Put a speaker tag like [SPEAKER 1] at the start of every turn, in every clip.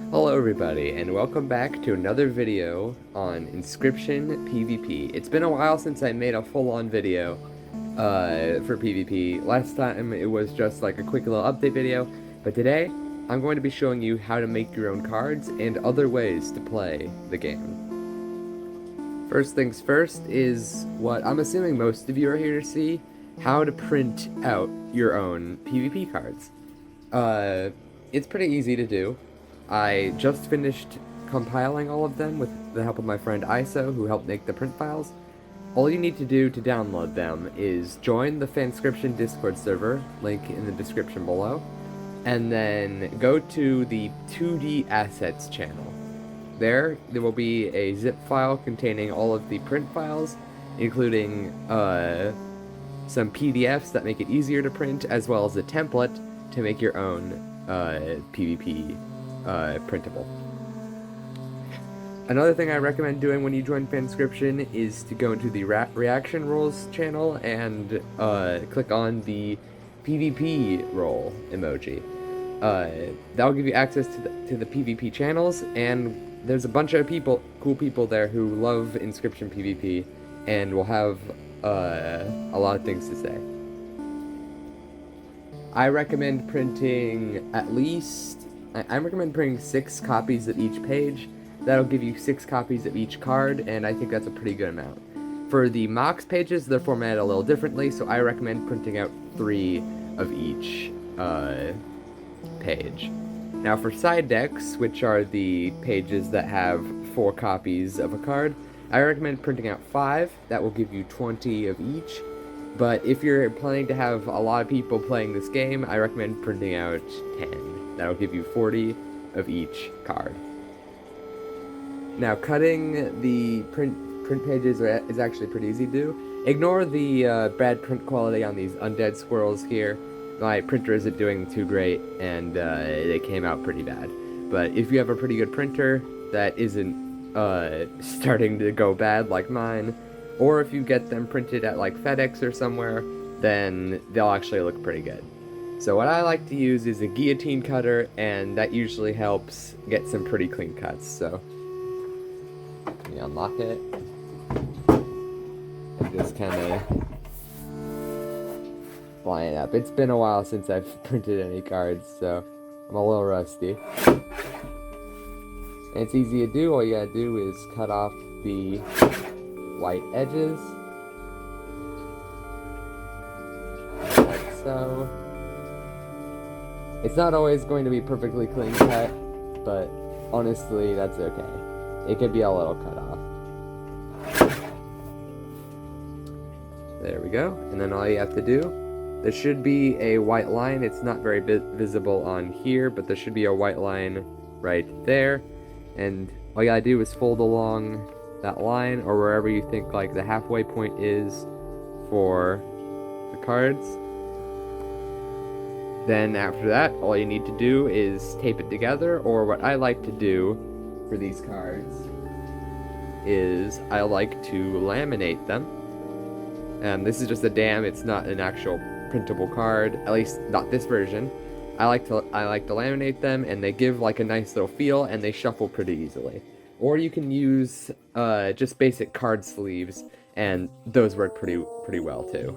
[SPEAKER 1] Hello everybody, and welcome back to another video on Inscryption PvP. It's been a while since I made a full-on video for PvP. Last time it was just like a quick little update video, but today I'm going to be showing you how to make your own cards and other ways to play the game. First things first is what I'm assuming most of you are here to see, how to print out your own PvP cards. It's pretty easy to do. I just finished compiling all of them with the help of my friend ISO, who helped make the print files. All you need to do to download them is join the Fanscription Discord server, link in the description below, and then go to the 2D Assets channel. There will be a zip file containing all of the print files, including some PDFs that make it easier to print, as well as a template to make your own PvP printable. Another thing I recommend doing when you join Fanscription is to go into the reaction roles channel and click on the PvP role emoji. That'll give you access to the PvP channels, and there's a bunch of cool people there who love Inscryption PvP and will have a lot of things to say. I recommend printing I recommend printing 6 copies of each page. That'll give you 6 copies of each card, and I think that's a pretty good amount. For the Mox pages, they're formatted a little differently, so I recommend printing out 3 of each page. Now for side decks, which are the pages that have 4 copies of a card, I recommend printing out 5. That will give you 20 of each. But if you're planning to have a lot of people playing this game, I recommend printing out 10. That'll give you 40 of each card. Now, cutting the print pages is actually pretty easy to do. Ignore the bad print quality on these undead squirrels here. My printer isn't doing too great, and they came out pretty bad. But if you have a pretty good printer that isn't starting to go bad like mine, or if you get them printed at like FedEx or somewhere, then they'll actually look pretty good. So what I like to use is a guillotine cutter, and that usually helps get some pretty clean cuts. So let me unlock it and just kind of line it up. It's been a while since I've printed any cards, so I'm a little rusty. And it's easy to do. All you gotta do is cut off the white edges, like so. It's not always going to be perfectly clean cut, but honestly, that's okay. It could be a little cut off. There we go, and then all you have to do, there should be a white line. It's not very visible on here, but there should be a white line right there, and all you gotta do is fold along that line, or wherever you think like the halfway point is for the cards. Then after that, all you need to do is tape it together, or what I like to do for these cards is I like to laminate them. And this is just a dam, it's not an actual printable card, at least not this version. I like to laminate them, and they give like a nice little feel, and they shuffle pretty easily. Or you can use just basic card sleeves, and those work pretty well too.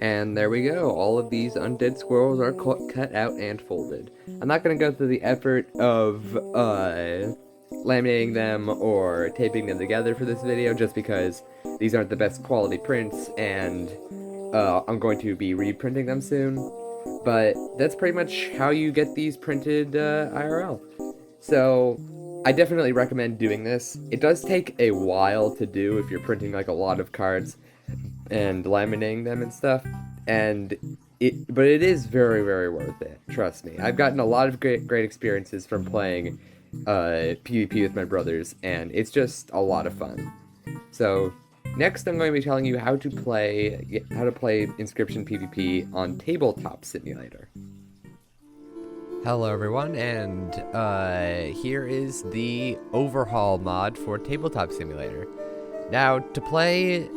[SPEAKER 1] And there we go, all of these undead squirrels are cut out and folded. I'm not going to go through the effort of laminating them or taping them together for this video, just because these aren't the best quality prints, and I'm going to be reprinting them soon. But that's pretty much how you get these printed IRL. So I definitely recommend doing this. It does take a while to do if you're printing like a lot of cards and laminating them and stuff, but it is very, very worth it. Trust me. I've gotten a lot of great experiences from playing PvP with my brothers, and it's just a lot of fun. So next, I'm going to be telling you how to play Inscryption PvP on Tabletop Simulator. Hello everyone, and here is the overhaul mod for Tabletop Simulator. Now, to play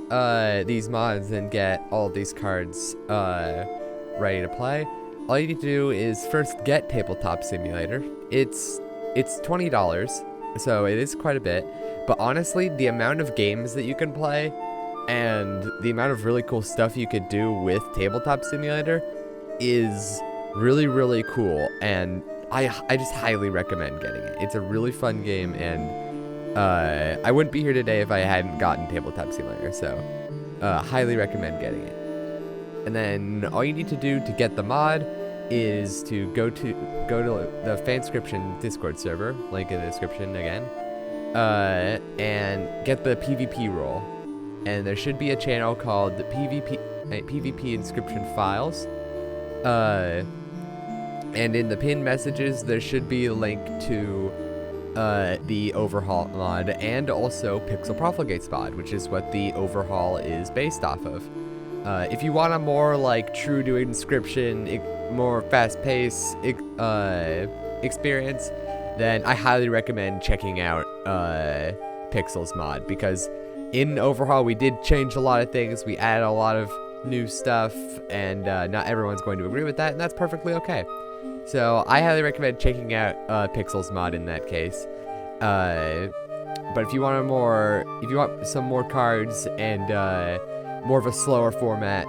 [SPEAKER 1] these mods and get all these cards ready to play, all you need to do is first get Tabletop Simulator. It's $20, so it is quite a bit. But honestly, the amount of games that you can play and the amount of really cool stuff you could do with Tabletop Simulator is really, really cool. And I just highly recommend getting it. It's a really fun game, and I wouldn't be here today if I hadn't gotten Tabletop Simulator. So highly recommend getting it. And then all you need to do to get the mod is to go to the Fanscription Discord server, link in the description again, and get the PvP role. And there should be a channel called the PvP Inscription Files. And in the pinned messages, there should be a link to the Overhaul mod and also Pixel Profligate's mod, which is what the Overhaul is based off of. If you want a more like true to Inscription, more fast-paced experience, then I highly recommend checking out Pixel's mod, because in Overhaul we did change a lot of things. We added a lot of new stuff, and not everyone's going to agree with that, and that's perfectly okay. So I highly recommend checking out Pixel's mod in that case. But if you want some more cards and more of a slower format,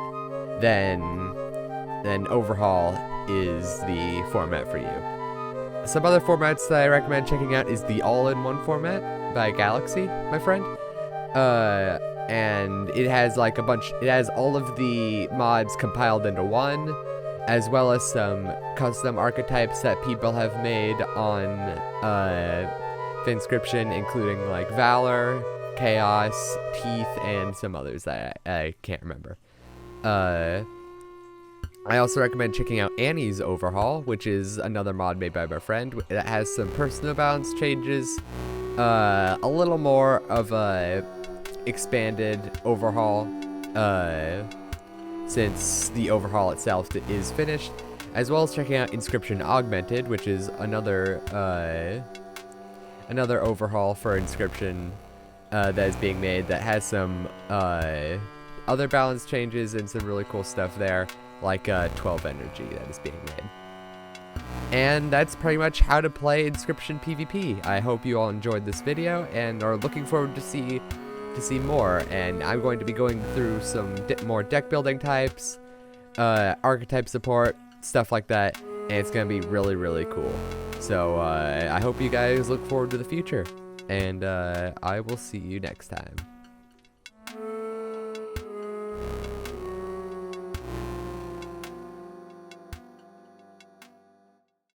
[SPEAKER 1] then Overhaul is the format for you. Some other formats that I recommend checking out is the all-in-one format by Galaxy, my friend. And it has like it has all of the mods compiled into one, as well as some custom archetypes that people have made on Inscryption, including like Valor, Chaos, Teeth, and some others that I can't remember. I also recommend checking out Annie's Overhaul, which is another mod made by my friend that has some personal balance changes, a little more of a expanded Overhaul, since the Overhaul itself is finished, as well as checking out Inscryption Augmented, which is another Overhaul for Inscryption that is being made, that has some other balance changes and some really cool stuff there, like 12 energy that is being made. And that's pretty much how to play Inscryption PvP. I hope you all enjoyed this video and are looking forward to see more. And I'm going to be going through some more deck building types, archetype support, stuff like that, and it's going to be really, really cool. So I hope you guys look forward to the future, and I will see you next time.